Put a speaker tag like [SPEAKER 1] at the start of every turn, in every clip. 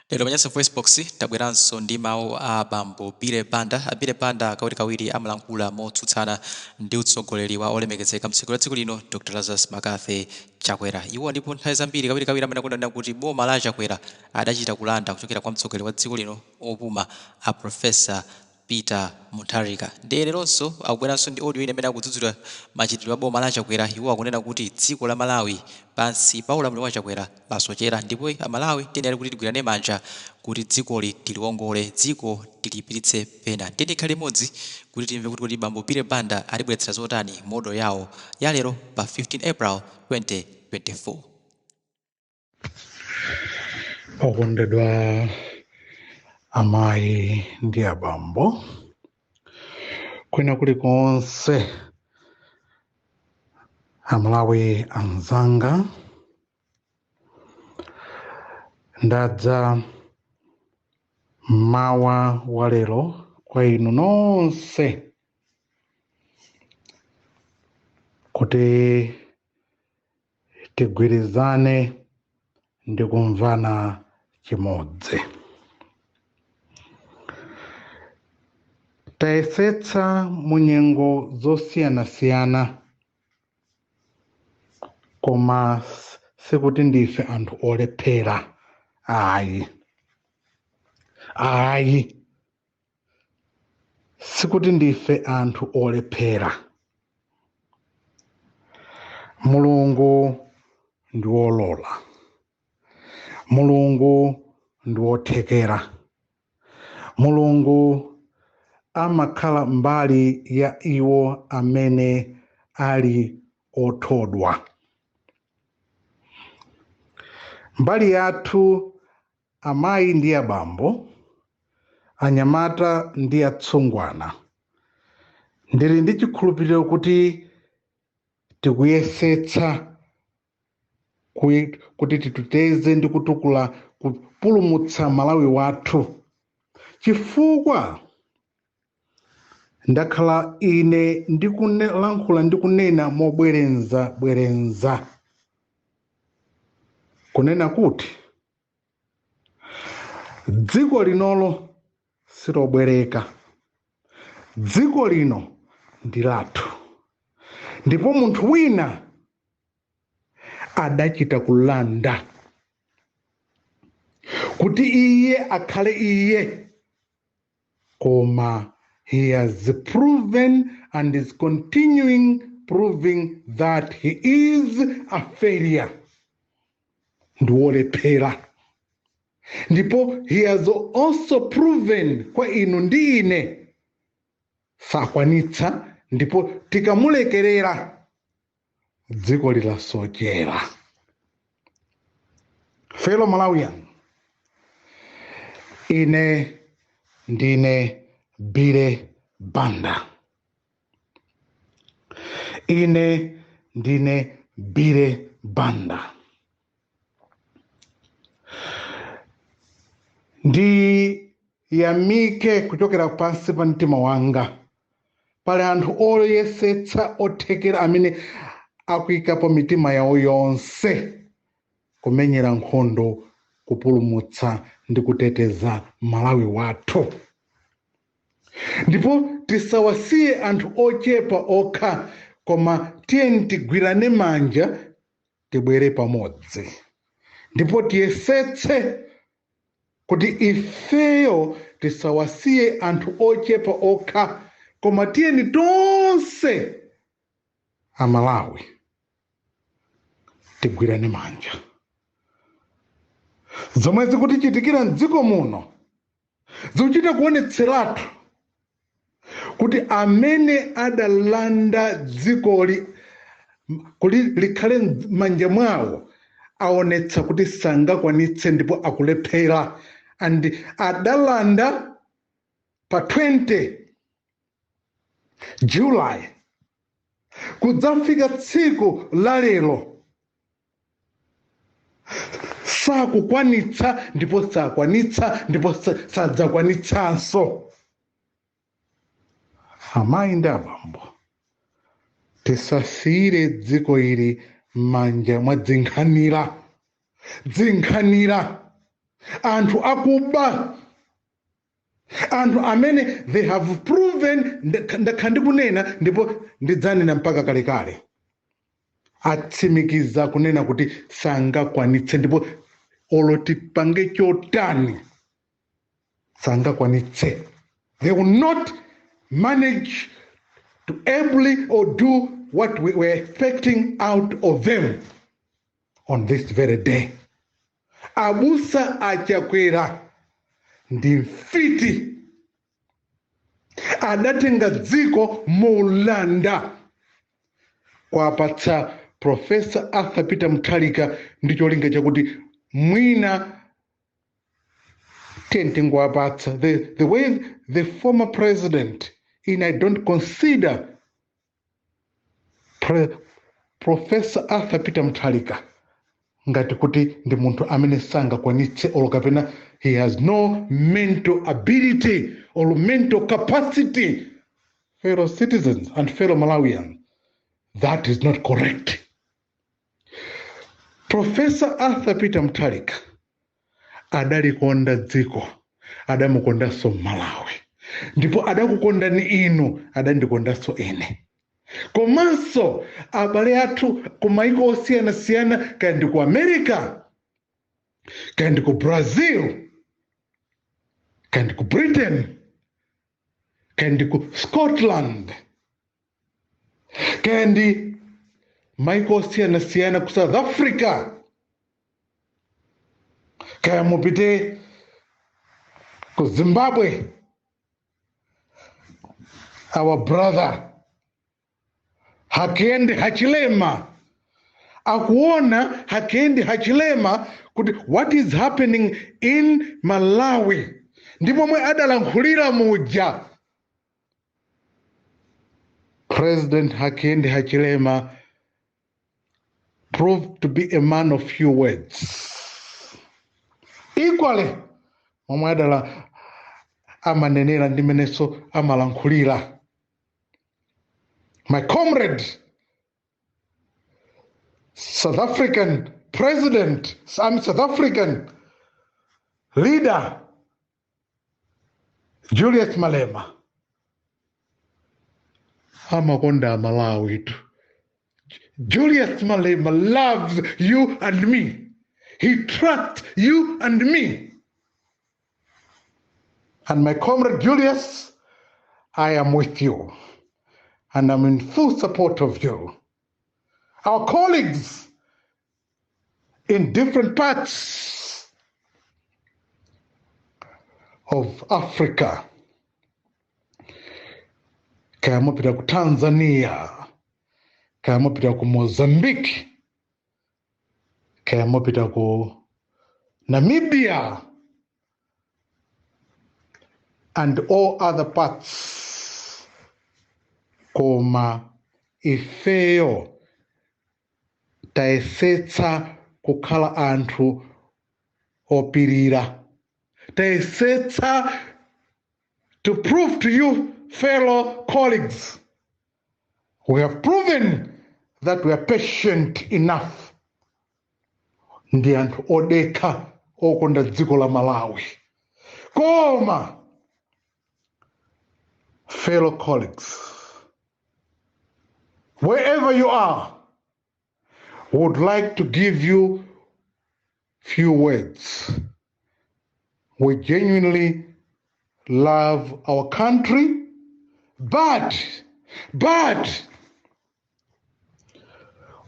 [SPEAKER 1] Lero manyansa voice box tabweranso ndi mawu a bambo Bile Banda. Bile Banda kawirikawiri amalankhula motsutsana ndi utsogoleri wa olemekezeka mtsiku la tsiku lino Dr. Lazarus Makathe Chakwera. Iwo ndipo nthawi zambiri kawirikawiri amene kuti boma la Chakwera adachita kulanda kuchokera kwa mtsogoleri wa dziko lino opuma a Professor Peter Mutharika. Leronso akubweranso ndi audio ine amene akudzudzula machitidwe a boma la Chakwera. Iwo akunena kuti dziko la Malawi pansi pa ulamuliro wa Chakwera lasochera, ndipo Amalawi tiyenera kuti tigwirane manja kuti dzikoli tiliwongole, dziko tiliyipititse pena. Tikhale limodzi kuti timve kuti bambo Bile Banda alibweretsera zotani modo yawo ya lero pa 15 April 2024.
[SPEAKER 2] Okondedwa amayi ndi abambo kwina kulikonse, Amalawi anzanga, ndadza mawa wa lero kwa inu nonse kuti tigwirizane ndi kumvana chimodzi. Tayesetsa mu nyengo zosiyanasiyana, koma sikuti ndife anthu olephera. Ayi, sikuti ndife anthu olephera. Mulungu ndi wolola, Mulungu ndi wothekera, Mulungu amakhala mbali ya iwo amene ali othodwa. Mbali yathu amayi ndi abambo, anyamata ndi atsungwana, ndili ndi chikhulupiriro kuti tikuyesetsa kuti titeteze ndi kutukula kupulumutsa Malawi wathu, chifukwa ndakhala ine ndikulankhula ndikunena mobwereza kunena kuti dziko linolo silobwereka, dziko lino ndi lathu, ndipo munthu wina adachita kulanda kuti iye akhale iye, koma he has proven and is continuing proving that he is a failure. Ndiwolephera. Ndipo he has also proven kwa inu ndi ine sakwanitsa, ndipo tikamulekerera dziko lilasochera. Fellow Malawian, ine ndine Bile Banda. Ine ndine Bile Banda. Ndiyamike kuchokera pansi pa mtima wanga pali anthu oyesetsa othekera amene akuyikapo mitima yawo yonse kumenyera nkhondo kupulumutsa ndi kuteteza Malawi wathu. Ndipo tisawasiye anthu ochepa okha, koma tiyeni tigwirane manja tibwere pamodzi, ndipo tiyesetse kuti ifeyo tisawasiye anthu ochepa okha, koma tiyeni tonse Amalawi tigwirane manja. Zomwe zikutichitikira m'dziko muno zikuchita kuonetseratu kuti amene adalanda dzikoli kuti likhale m'manja mwawo aonetsa kuti sangakwanitse ndipo akulephera, and adalanda pa 20 July kudzafika tsiku la lero sakukwanitsa ndipo sakwanitsa ndipo sadzakwanitsanso. Amayi ndi abambo, tisasiyire dziko ili m'manja mwa dzinkhanira anthu akuba, anthu amene they have proven, ndakhala ndikunena ndipo ndidzanena mpaka kalekale, atsimikiza kunena kuti sangakwanitse, ndipo olotipange chotani sangakwanitse. They will not manage to ably or do what we were expecting out of them on this very day. Abusa Achakwera ndi mfiti, adatenga dziko molanda, kwapatsa Professor Arthur Peter Mutharika ndi cholinga chakuti mwina tentingwapatsa the way the former president, and I don't consider Professor Arthur Peter Mutharika ngati kuti ndi munthu amene sangakwanitse olo kapena he has no mental ability or mental capacity. Fellow citizens and fellow Malawians, that is not correct. Professor Arthur Peter Mutharika adalikonda dziko, adamukondanso Malawi, ndipo adakukondani inu, adandikondanso ine. Komanso abale athu ku maiko osiyanasiyana, kaya ndi ku America, kaya ndi ku Brazil, kaya ndi ku Britain, kaya ndi ku Scotland, kaya ndi maiko osiyanasiyana ku South Africa, kaya mupite ku Zimbabwe. Our brother Hakainde Hichilema akuona Hakainde Hichilema kuti what is happening in Malawi, ndipo mwe adalankhulira muja. President Hakainde Hichilema proved to be a man of few words. Equally, momwe adala amanenera ndimeneso amalankhulira. My comrade, South African president, South African leader, Julius Malema, amakonda Malawi tu. Julius Malema loves you and me. He trusts you and me. And my comrade Julius, I am with you. And I'm in full support of you. Our colleagues in different parts of Africa, kaya mupita ku Tanzania, kaya mupita ku Mozambique, kaya mupita ku Namibia, and all other parts. Koma ifeyo tayesetsa kukhala anthu opirira. Tayesetsa to prove to you, fellow colleagues, we have proven that we are patient enough. Ndi anthu odekha okonda dziko la Malawi. Koma, fellow colleagues, wherever you are, would like to give you few words. We genuinely love our country, but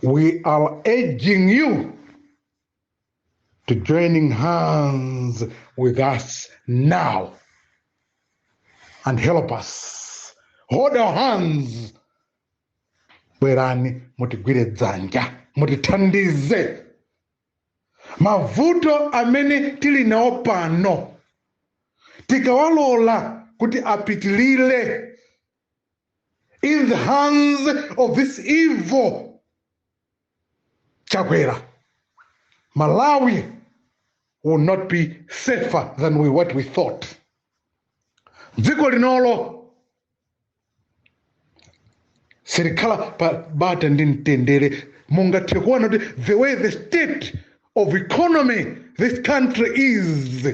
[SPEAKER 2] we are urging you to joining hands with us now and help us. Hold our hands. Bwerani mutigwire dzanja, mutithandize. Mavuto amene tili nawo pano, tikawalola kuti apitilire in the hands of this evil Chakwera, Malawi will not be safer than what we thought. Dziko linolo serikala bata ndi mtendere, mungathe kuona kuti the way the state of economy this country is,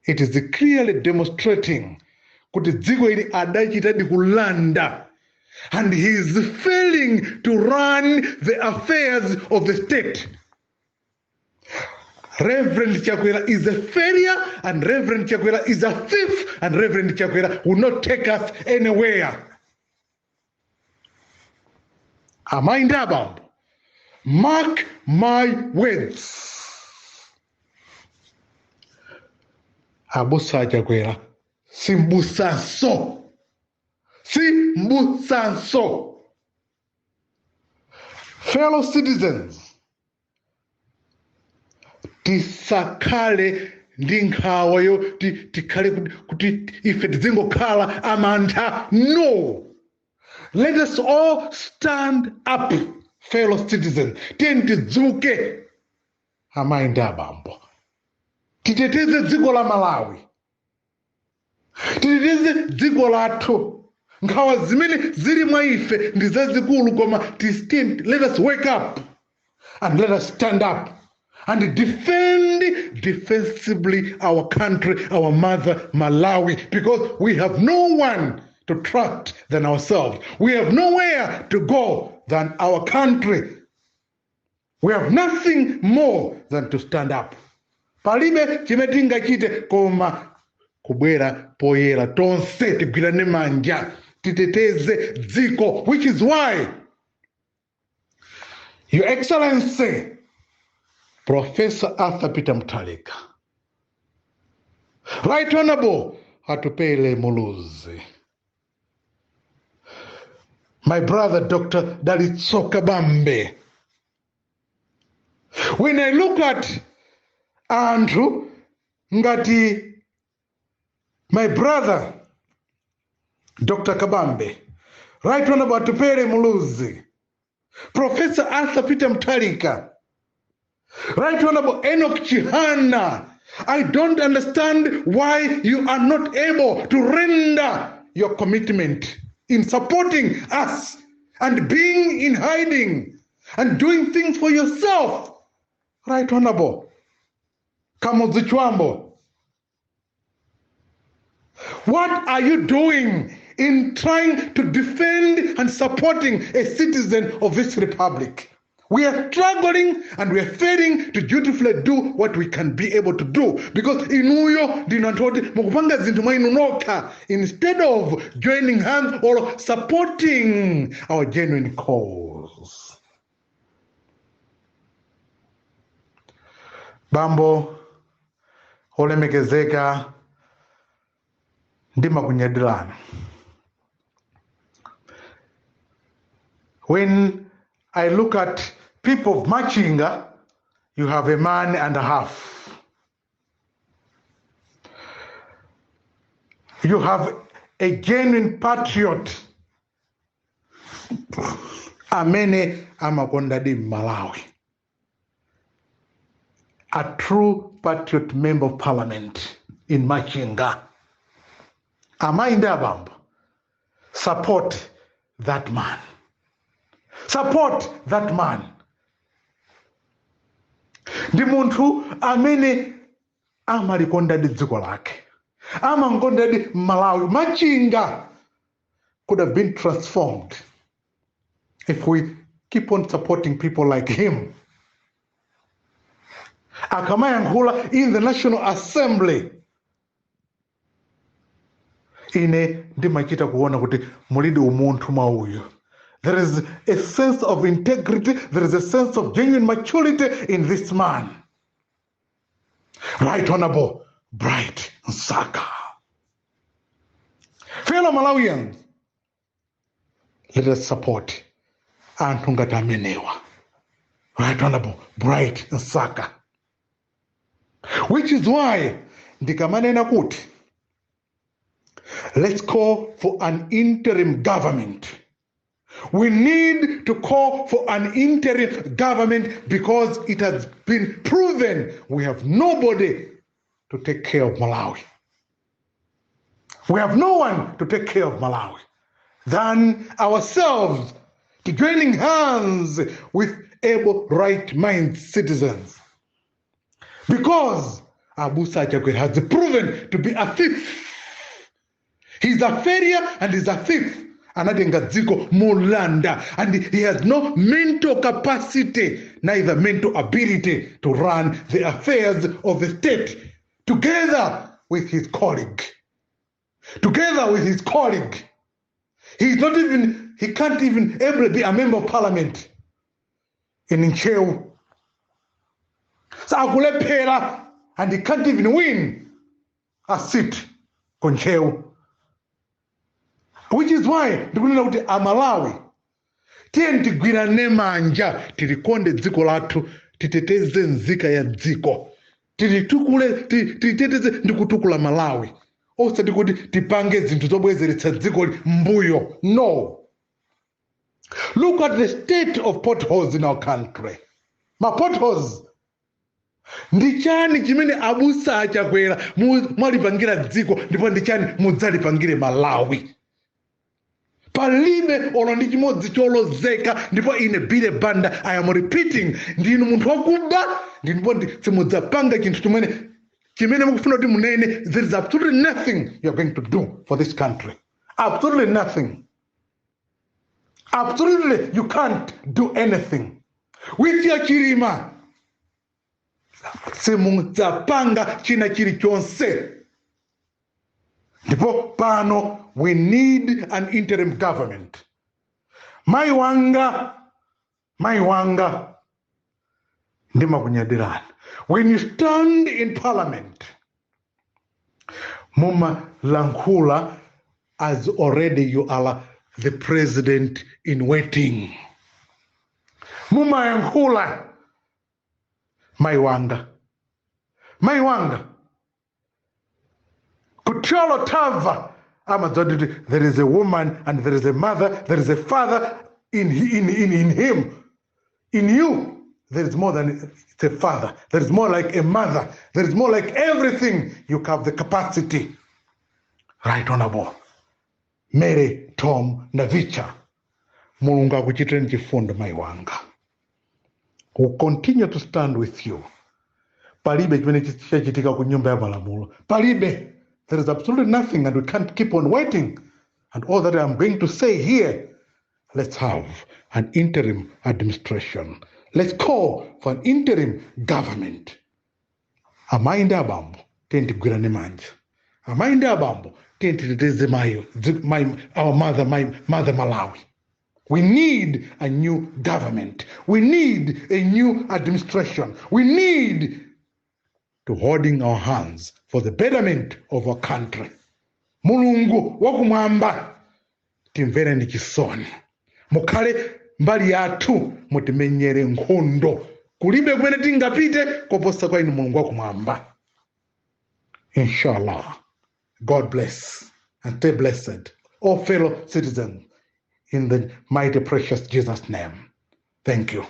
[SPEAKER 2] it is clearly demonstrating kuti dziko ili adachitadi kulanda, and he is failing to run the affairs of the state. Reverend Chakwera is a failure, and Reverend Chakwera is a thief, and Reverend Chakwera will not take us anywhere. Amainda Bambo, mark my words. Abusa Chakwera, simbusanso, simbusanso. Fellow citizens, tisakale ndi nkhawayo tikhale kuti ife tizingokhala amantha. No, let us all stand up, fellow citizens. Tiyeni tidzuke, amainda abambo, titeteze dziko la Malawi, titeteze dziko lathu. Nkhawa zimene zili mwa ife ndi zazikulu, koma let us wake up and let us stand up and defend defensively our country, our mother Malawi, because we have no one to trust than ourselves. We have nowhere to go than our country. We have nothing more than to stand up. Palibe chimetinga chite koma kubwera poyera tonse tigwirane manja titeteze dziko, which is why Your Excellency Professor Arthur Peter Mutharika, Right Honorable Atupele Muluzi, my brother Dr. Dalitso Kabambe. When I look at Andrew Ngati, my brother Dr. Kabambe, Right Honorable Atupele Muluzi, Professor Arthur Peter Mutharika, Right Honorable Enoch Chihana, I don't understand why you are not able to render your commitment in supporting us and being in hiding and doing things for yourself. Right Honorable Kamuzu Chwambo, what are you doing in trying to defend and supporting a citizen of this republic? We are struggling and we are failing to dutifully do what we can be able to do, because inuyo dinatoti mukupanga zinthu mwa inunoka instead of joining hands or supporting our genuine cause. Bambo olemekezeka ndima kunyadilana. When I look at people of Machinga, you have a man and a half. You have a genuine patriot, Amene Amakondadi Malawi, a true patriot member of parliament in Machinga. Amainda Bambo, support that man. Support that man. Ndi munthu amene amalikonda dziko lake, amangonda Malawi. Machinga could have been transformed if we keep on supporting people like him. Akamayankhula in the National Assembly, ine ndimachita kuona kuti mulidi umunthu mwa uyu. There is a sense of integrity, there is a sense of genuine maturity in this man. Right Honorable Bright Nsaka. Fellow Malawians, let us support Anthu Ngati Amenewa, Right Honorable Bright Nsaka. Which is why ndikamanena kuti let's call for an interim government. We need to call for an interim government because it has been proven we have nobody to take care of Malawi. We have no one to take care of Malawi than ourselves, to joining hands with able, right-minded citizens. Because Abusa Chakwera has proven to be a thief. He's a failure and he's a thief. Anatenga dziko mulanda, and he has no mental capacity, neither mental ability to run the affairs of the state together with his colleague. Together with his colleague. He can't even able to be a member of parliament in Ncheu. So akulephera, and he can't even win a seat on Ncheu. Which is why ndikunena kuti Amalawi tiye tigwirane manja tilikonde dziko lathu, titeteze nzika ya dziko, titeteze ndikutukula Malawi, osati kuti tipange zinthu zobwezeretsa dziko mbuyo. No. Look at the state of potholes in our country. Ma potholes ndi chani chimene Abusa Achakwera mwalipangira dziko, ndipo ndi chani mudzalipangire Malawi? Palibe olo ndi chimodzi cholozeka, ndipo ine Bile Banda, I am repeating, ndinu munthu wakuba, ndipo simudzapanga chinthu chimene mukufuna kuti munene. There is absolutely nothing you are going to do for this country. Absolutely nothing. Absolutely, you can't do anything. With your chirima, simudzapanga china chilichonse. Ndipo pano, we need an interim government. Maiwanga, ndima kunyadirani. When you stand in parliament, Muma Lankula, as already you are the president in waiting. Muma Yankula, Maiwanga. Kucholo Tava, there is a woman and there is a mother, there is a father in him. In you, there is more than a father. There is more like a mother. There is more like everything. You have the capacity. Right Honorable Mary Tom Navicha, Mulungu akuchiteni chifundo Maiwanga. Will continue to stand with you. Palibe chimene chichitika ku nyumba ya Malamulo. Palibe. There is absolutely nothing, and we can't keep on waiting. And all that I'm going to say here, let's have an interim administration. Let's call for an interim government. Amainde abambo, tenti gwirane manja. Amainde abambo, tenti teteze our mother Malawi. We need a new government. We need a new administration. We need to holding our hands for the betterment of our country. Mulungu wakumwamba, timvere ndi chisoni. Mukhale mbali yathu, mutimenyere nkhondo. Kulibe kumene tingapite koposa kwa inu Mulungu wakumwamba. Inshallah. God bless and stay blessed, all fellow citizens, in the mighty precious Jesus' name. Thank you.